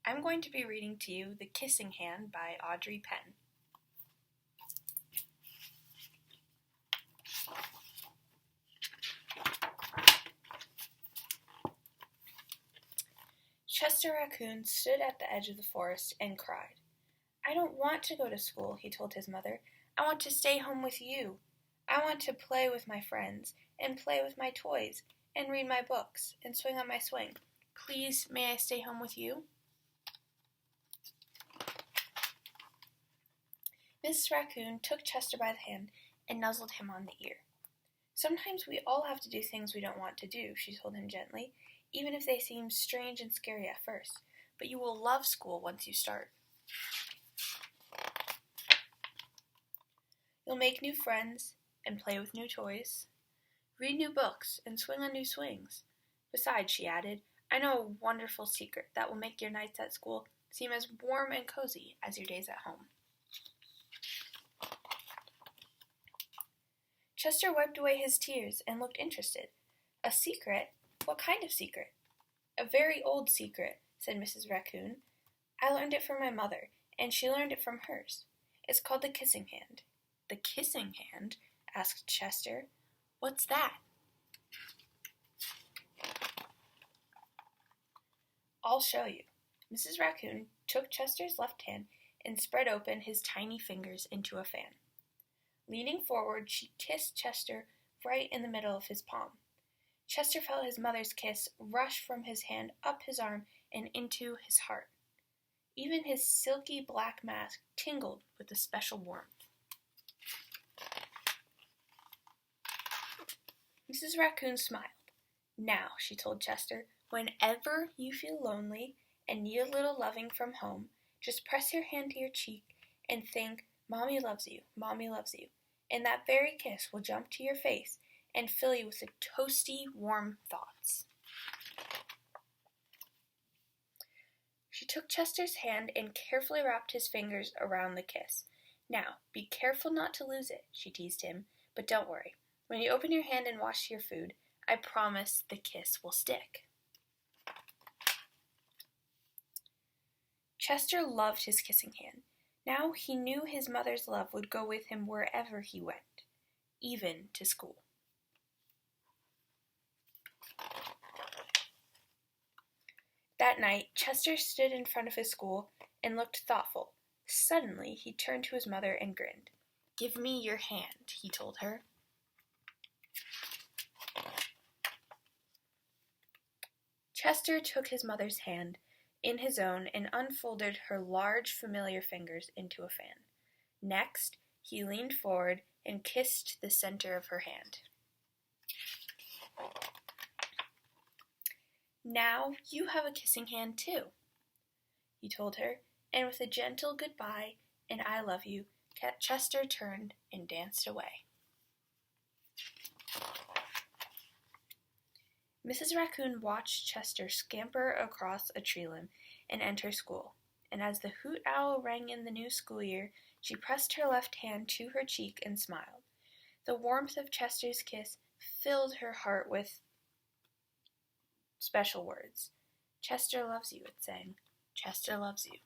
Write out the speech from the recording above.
I'm going to be reading to you The Kissing Hand by Audrey Penn. Chester Raccoon stood at the edge of the forest and cried. "I don't want to go to school," he told his mother. "I want to stay home with you. I want to play with my friends, and play with my toys, and read my books, and swing on my swing. Please, may I stay home with you?" Mrs. Raccoon took Chester by the hand and nuzzled him on the ear. "Sometimes we all have to do things we don't want to do," she told him gently, "even if they seem strange and scary at first. But you will love school once you start. You'll make new friends and play with new toys, read new books and swing on new swings. Besides," she added, "I know a wonderful secret that will make your nights at school seem as warm and cozy as your days at home." Chester wiped away his tears and looked interested. "A secret? What kind of secret?" "A very old secret," said Mrs. Raccoon. "I learned it from my mother, and she learned it from hers. It's called the kissing hand." "The kissing hand?" asked Chester. "What's that?" "I'll show you." Mrs. Raccoon took Chester's left hand and spread open his tiny fingers into a fan. Leaning forward, she kissed Chester right in the middle of his palm. Chester felt his mother's kiss rush from his hand up his arm and into his heart. Even his silky black mask tingled with a special warmth. Mrs. Raccoon smiled. "Now," she told Chester, "whenever you feel lonely and need a little loving from home, just press your hand to your cheek and think, 'Mommy loves you, Mommy loves you,' and that very kiss will jump to your face and fill you with toasty, warm thoughts." She took Chester's hand and carefully wrapped his fingers around the kiss. "Now, be careful not to lose it," she teased him, "but don't worry. When you open your hand and wash your food, I promise the kiss will stick." Chester loved his kissing hand. Now he knew his mother's love would go with him wherever he went, even to school. That night, Chester stood in front of his school and looked thoughtful. Suddenly, he turned to his mother and grinned. "Give me your hand," he told her. Chester took his mother's hand in his own and unfolded her large, familiar fingers into a fan. Next, he leaned forward and kissed the center of her hand. "Now you have a kissing hand too," he told her, and with a gentle goodbye and "I love you," Chester turned and danced away. Mrs. Raccoon watched Chester scamper across a tree limb and enter school, and as the hoot owl rang in the new school year, she pressed her left hand to her cheek and smiled. The warmth of Chester's kiss filled her heart with special words. "Chester loves you," it sang. "Chester loves you."